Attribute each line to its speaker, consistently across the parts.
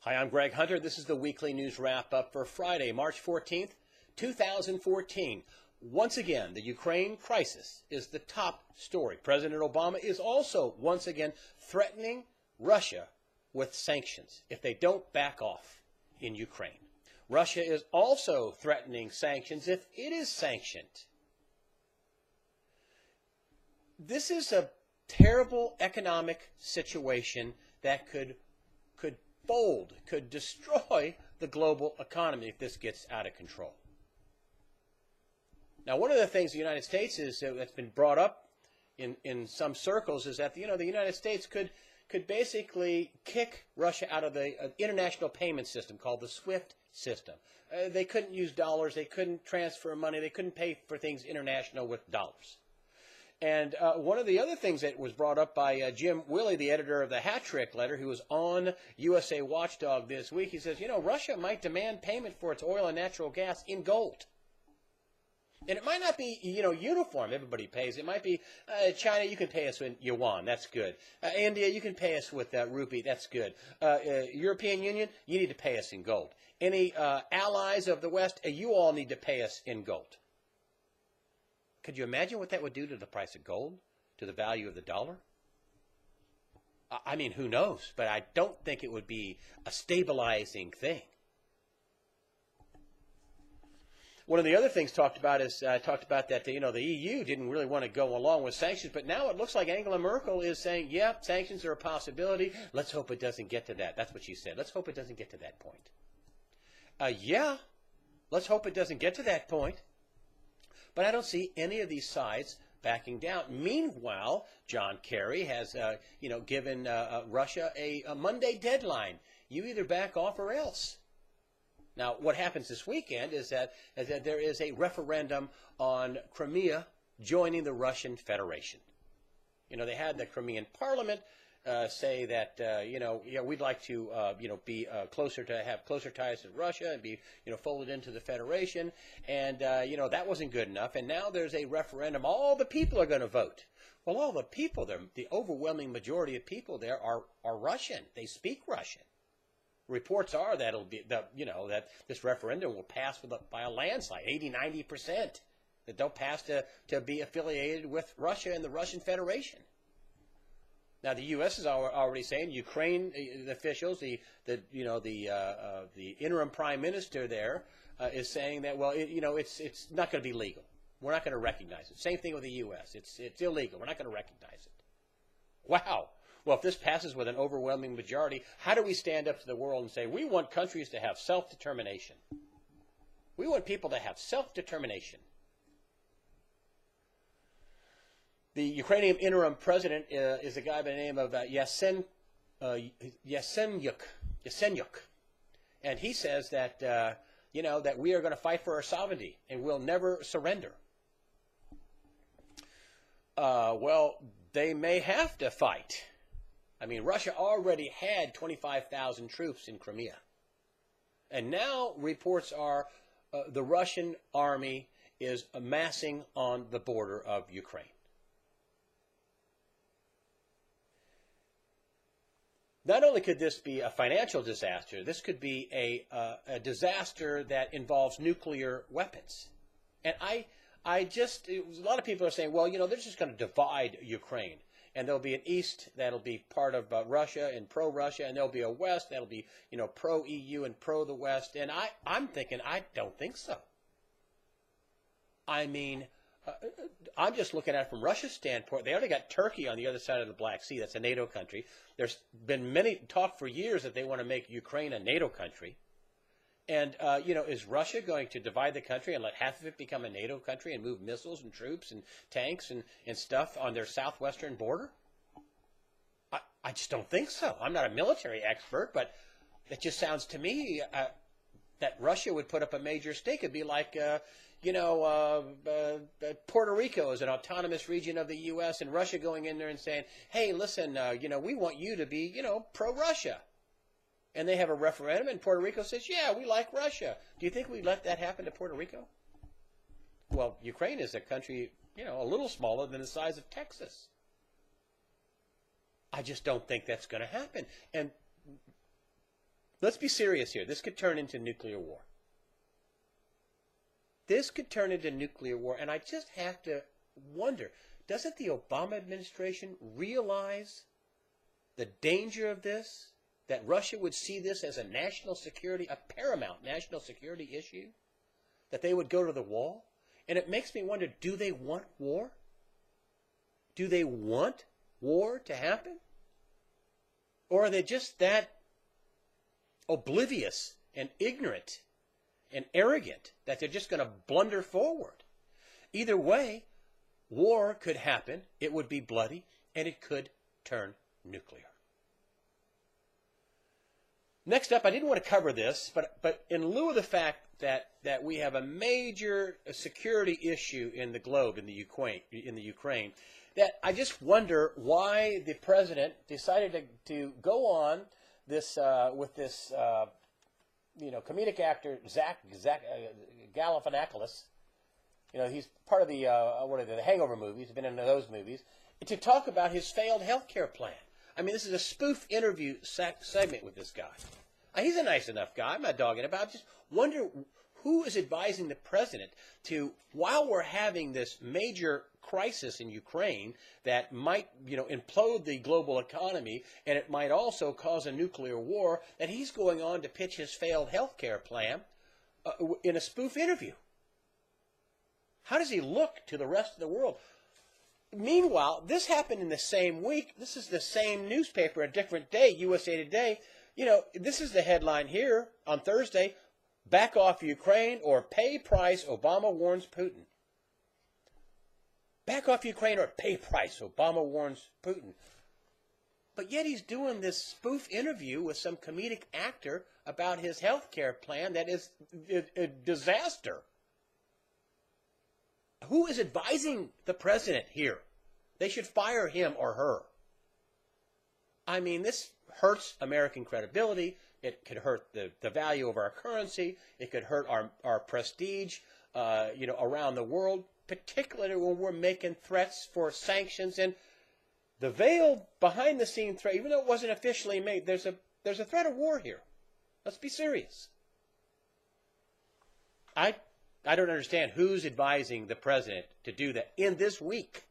Speaker 1: Hi, I'm Greg Hunter. This is the weekly news wrap-up for Friday, March 14th, 2014. Once again, the Ukraine crisis is the top story. President Obama is also once again threatening Russia with sanctions if they don't back off in Ukraine. Russia is also threatening sanctions if it is sanctioned. This is a terrible economic situation that could fold, could destroy the global economy if this gets out of control. Now, one of the things the United States that's been brought up in some circles is that the United States could basically kick Russia out of the international payment system called the SWIFT system. They couldn't use dollars, they couldn't transfer money, they couldn't pay for things international with dollars. And one of the other things that was brought up by Jim Willey, the editor of the Hat Trick Letter, who was on USA Watchdog this week, he says, Russia might demand payment for its oil and natural gas in gold. And it might not be, uniform. Everybody pays. It might be China, you can pay us in yuan. That's good. India, you can pay us with rupee. That's good. European Union, you need to pay us in gold. Any allies of the West, you all need to pay us in gold. Could you imagine what that would do to the price of gold, to the value of the dollar? I mean, who knows? But I don't think it would be a stabilizing thing. One of the other things talked about that the EU didn't really want to go along with sanctions, but now it looks like Angela Merkel is saying, yeah, sanctions are a possibility. Let's hope it doesn't get to that. That's what she said. Let's hope it doesn't get to that point. Yeah, let's hope it doesn't get to that point. But I don't see any of these sides backing down. Meanwhile, John Kerry has, given Russia a Monday deadline. You either back off or else. Now, what happens this weekend is that there is a referendum on Crimea joining the Russian Federation. They had the Crimean Parliament say that we'd like to be have closer ties to Russia and be folded into the Federation, and that wasn't good enough. And now there's a referendum. All the people are going to vote. Well, all the people there, the overwhelming majority of people there are Russian. They speak Russian. Reports are that that this referendum will pass by a landslide, 80-90%. That they'll pass to be affiliated with Russia and the Russian Federation. Now, the U.S. is already saying, Ukraine officials, the interim prime minister there is saying that, well, it's not going to be legal. We're not going to recognize it. Same thing with the U.S. It's illegal. We're not going to recognize it. Wow. Well, if this passes with an overwhelming majority, how do we stand up to the world and say, we want countries to have self-determination? We want people to have self-determination. The Ukrainian interim president is a guy by the name of Yatsenyuk, and he says that that we are going to fight for our sovereignty and we'll never surrender. Well, they may have to fight. I mean, Russia already had 25,000 troops in Crimea, and now reports are the Russian army is amassing on the border of Ukraine. Not only could this be a financial disaster, this could be a disaster that involves nuclear weapons. And a lot of people are saying, well, they're just going to divide Ukraine. And there'll be an East that'll be part of Russia and pro-Russia, and there'll be a West that'll be, pro-EU and pro-the West. And I'm thinking, I don't think so. I mean, I'm just looking at it from Russia's standpoint. They already got Turkey on the other side of the Black Sea. That's a NATO country. There's been many talk for years that they want to make Ukraine a NATO country. And, is Russia going to divide the country and let half of it become a NATO country and move missiles and troops and tanks and stuff on their southwestern border? I just don't think so. I'm not a military expert, but it just sounds to me that Russia would put up a major stake. It'd be like, Puerto Rico is an autonomous region of the U.S. and Russia going in there and saying, hey, listen, we want you to be, pro-Russia. And they have a referendum, and Puerto Rico says, yeah, we like Russia. Do you think we'd let that happen to Puerto Rico? Well, Ukraine is a country, a little smaller than the size of Texas. I just don't think that's going to happen. And Let's be serious here. This could turn into nuclear war. This could turn into nuclear war, and I just have to wonder, doesn't the Obama administration realize the danger of this? That Russia would see this as a national security, a paramount national security issue? That they would go to the wall? And it makes me wonder, do they want war? Do they want war to happen? Or are they just that oblivious and ignorant and arrogant that they're just going to blunder forward? Either way, war could happen, it would be bloody, and it could turn nuclear. Next up, I didn't want to cover this, but in lieu of the fact that we have a major security issue in the globe, in the Ukraine, that I just wonder why the president decided to go on this with this comedic actor Zach Galifianakis. He's part of the the Hangover movies. He's been in those movies to talk about his failed health care plan. I mean, this is a spoof interview segment with this guy. He's a nice enough guy. I'm not dogging it, but I just wonder who is advising the president to, while we're having this major crisis in Ukraine that might, implode the global economy, and it might also cause a nuclear war, that he's going on to pitch his failed health care plan in a spoof interview. How does he look to the rest of the world? Meanwhile, this happened in the same week. This is the same newspaper, a different day, USA Today. This is the headline here on Thursday: back off Ukraine or pay price, Obama warns Putin. Back off Ukraine or pay price, Obama warns Putin. But yet he's doing this spoof interview with some comedic actor about his health care plan that is a disaster. Who is advising the president here? They should fire him or her. I mean, this hurts American credibility. It could hurt the value of our currency. It could hurt our prestige, around the world, particularly when we're making threats for sanctions. And the veiled behind-the-scene threat, even though it wasn't officially made, there's a threat of war here. Let's be serious. I don't understand who's advising the president to do that in this week.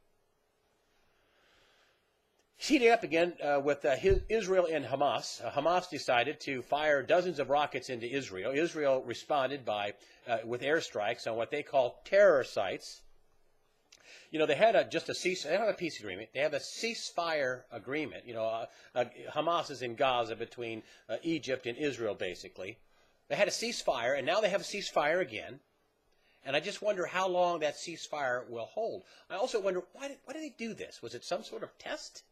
Speaker 1: Heating up again with Israel and Hamas. Hamas decided to fire dozens of rockets into Israel. Israel responded with airstrikes on what they call terror sites. They had they have a peace agreement. They have a ceasefire agreement. Hamas is in Gaza between Egypt and Israel, basically. They had a ceasefire, and now they have a ceasefire again. And I just wonder how long that ceasefire will hold. I also wonder, why did they do this? Was it some sort of test?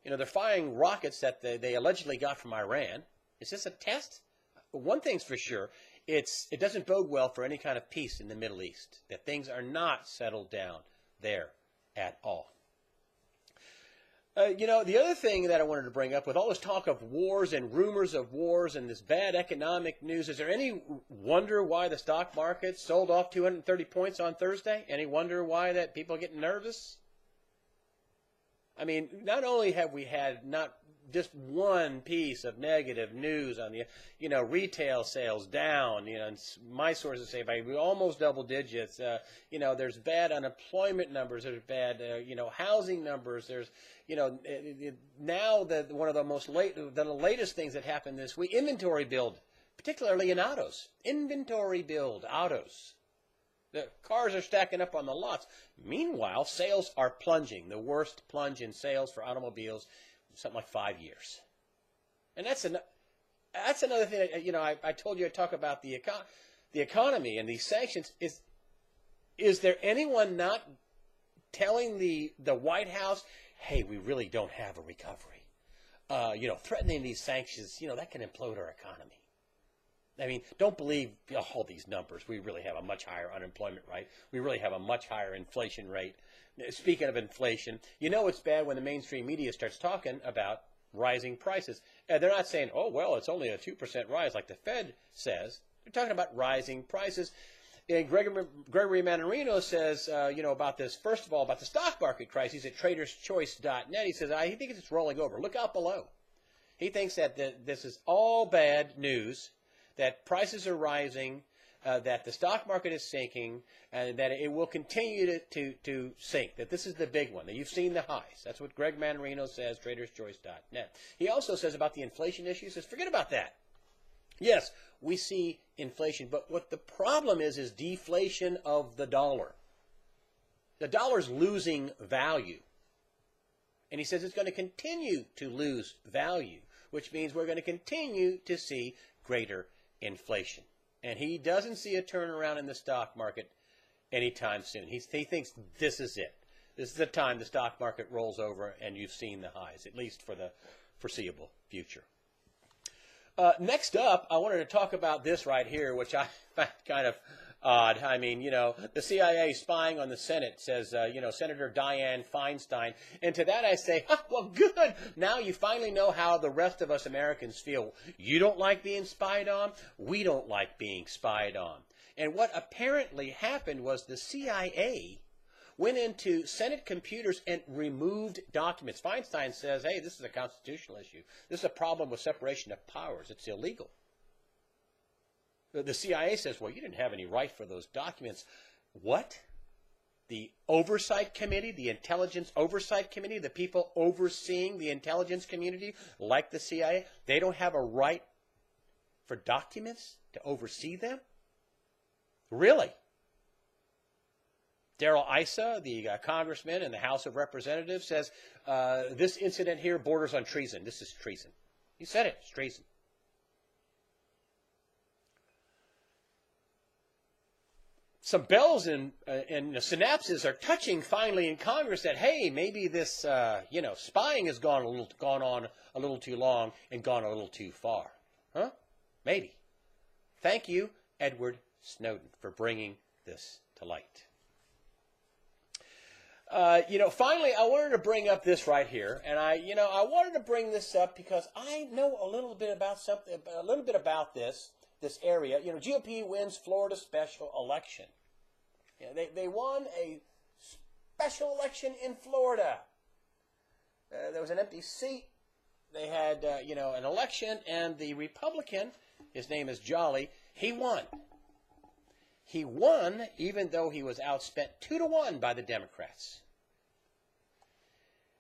Speaker 1: They're firing rockets that they allegedly got from Iran. Is this a test? One thing's for sure, it doesn't bode well for any kind of peace in the Middle East, that things are not settled down there at all. The other thing that I wanted to bring up, with all this talk of wars and rumors of wars and this bad economic news, is there any wonder why the stock market sold off 230 points on Thursday? Any wonder why that people are getting nervous? I mean, not only have we had not just one piece of negative news on the, retail sales down, and my sources say by almost double digits, there's bad unemployment numbers, there's bad, housing numbers, there's, now that one of the latest things that happened this week, inventory build, particularly in autos, inventory build, autos. The cars are stacking up on the lots. Meanwhile, sales are plunging. The worst plunge in sales for automobiles in something like 5 years. And that's another thing that, I told you I'd talk about the economy and these sanctions. Is there anyone not telling the White House, hey, we really don't have a recovery? Threatening these sanctions, that can implode our economy. I mean, don't believe all these numbers. We really have a much higher unemployment rate. We really have a much higher inflation rate. Speaking of inflation, it's bad when the mainstream media starts talking about rising prices. They're not saying, oh, well, it's only a 2% rise like the Fed says. They're talking about rising prices. And Gregory Mannarino says, about this, first of all, about the stock market crisis at traderschoice.net. He says, I think it's rolling over. Look out below. He thinks that this is all bad news, that prices are rising, that the stock market is sinking, and that it will continue to sink, that this is the big one, that you've seen the highs. That's what Greg Manarino says, traderschoice.net. He also says about the inflation issue, he says, forget about that. Yes, we see inflation, but what the problem is deflation of the dollar. The dollar's losing value. And he says it's going to continue to lose value, which means we're going to continue to see greater inflation. And he doesn't see a turnaround in the stock market anytime soon. He thinks this is it. This is the time the stock market rolls over and you've seen the highs, at least for the foreseeable future. Next up, I wanted to talk about this right here, which I find kind of odd. I mean, the CIA spying on the Senate, says, Senator Dianne Feinstein. And to that I say, well, good. Now you finally know how the rest of us Americans feel. You don't like being spied on. We don't like being spied on. And what apparently happened was the CIA went into Senate computers and removed documents. Feinstein says, hey, this is a constitutional issue. This is a problem with separation of powers. It's illegal. The CIA says, well, you didn't have any right for those documents. What? The Oversight Committee, the Intelligence Oversight Committee, the people overseeing the intelligence community, like the CIA, they don't have a right for documents to oversee them? Really? Darrell Issa, the congressman in the House of Representatives, says this incident here borders on treason. This is treason. He said it. It's treason. Some bells and synapses are touching finally in Congress that, hey, maybe this spying has gone on a little too long and gone a little too far. Huh? Maybe. Thank you, Edward Snowden, for bringing this to light. Finally, I wanted to bring up this right here, and I wanted to bring this up because I know a little bit about this area. GOP wins Florida special election. They won a special election in Florida. There was an empty seat. They had an election, and the Republican, his name is Jolly, he won. He won even though he was outspent 2-1 by the Democrats.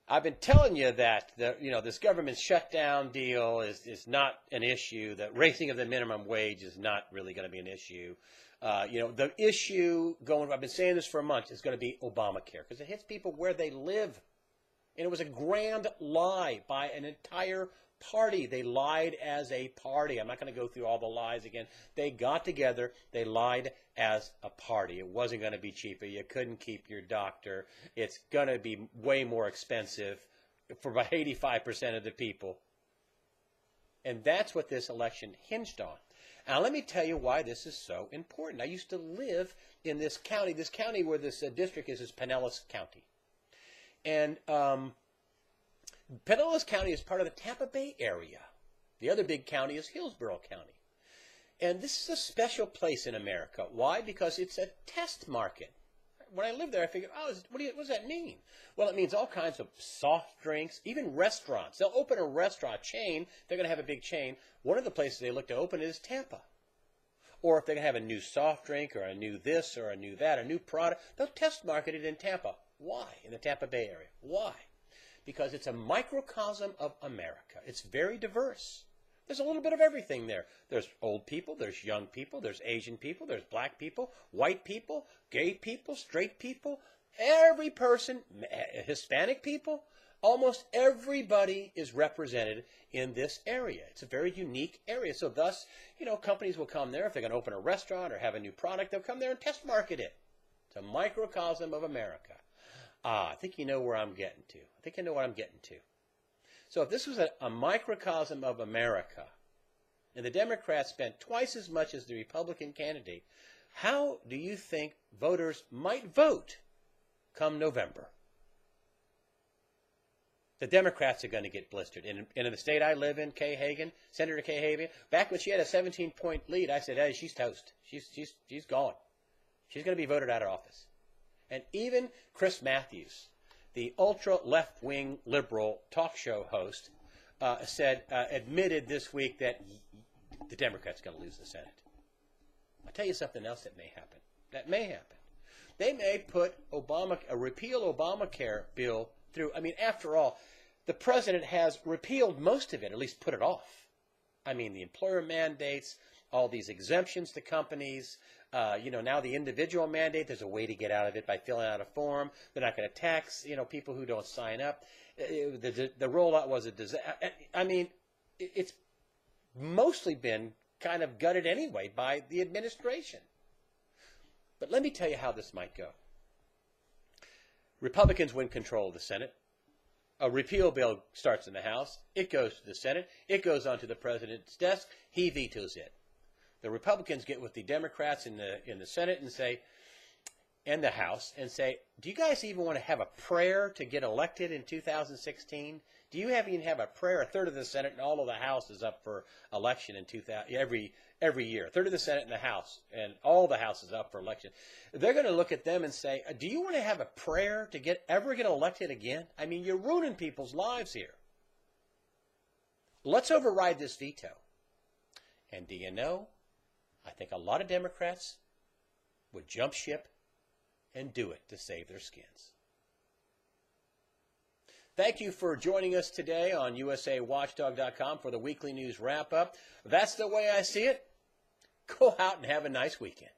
Speaker 1: I've been telling you that this government shutdown deal is not an issue. The raising of the minimum wage is not really going to be an issue. The issue I've been saying this for a month, is going to be Obamacare because it hits people where they live. And it was a grand lie by an entire party. They lied as a party. I'm not going to go through all the lies again. They got together. They lied as a party. It wasn't going to be cheaper. You couldn't keep your doctor. It's going to be way more expensive for about 85% of the people. And that's what this election hinged on. Now, let me tell you why this is so important. I used to live in this county. This county where this district is Pinellas County. And Pinellas County is part of the Tampa Bay area. The other big county is Hillsborough County. And this is a special place in America. Why? Because it's a test market. When I lived there, I figured, what does that mean? Well, it means all kinds of soft drinks, even restaurants. They'll open a restaurant chain. They're going to have a big chain. One of the places they look to open is Tampa. Or if they're going to have a new soft drink or a new this or a new that, a new product, they'll test market it in Tampa. Why? In the Tampa Bay area. Why? Because it's a microcosm of America. It's very diverse. There's a little bit of everything there. There's old people, there's young people, there's Asian people, there's black people, white people, gay people, straight people, every person, Hispanic people, almost everybody is represented in this area. It's a very unique area. So thus, companies will come there. If they're going to open a restaurant or have a new product, they'll come there and test market it. It's a microcosm of America. I think you know where I'm getting to. I think I know what I'm getting to. So if this was a microcosm of America, and the Democrats spent twice as much as the Republican candidate, how do you think voters might vote come November? The Democrats are going to get blistered. In the state I live in, Senator Kay Hagan, back when she had a 17-point lead, I said, hey, she's toast. She's gone. She's going to be voted out of office. And even Chris Matthews, the ultra left-wing liberal talk show host, admitted this week that the Democrats are going to lose the Senate. I'll tell you something else that may happen. That may happen. They may put a repeal Obamacare bill through. I mean, after all, the president has repealed most of it, at least put it off. I mean, the employer mandates, all these exemptions to companies, now the individual mandate, there's a way to get out of it by filling out a form. They're not going to tax, people who don't sign up. The rollout was a disaster. I mean, it's mostly been kind of gutted anyway by the administration. But let me tell you how this might go. Republicans win control of the Senate. A repeal bill starts in the House. It goes to the Senate. It goes onto the president's desk. He vetoes it. The Republicans get with the Democrats in the Senate and say, and the House, and say, do you guys even want to have a prayer to get elected in 2016? Do you even have a prayer? A third of the Senate and all of the House is up for election in every year. A third of the Senate and the House, and all the House is up for election. They're going to look at them and say, do you want to have a prayer to ever get elected again? I mean, you're ruining people's lives here. Let's override this veto. And do you know, I think a lot of Democrats would jump ship and do it to save their skins. Thank you for joining us today on USAWatchdog.com for the weekly news wrap-up. That's the way I see it. Go out and have a nice weekend.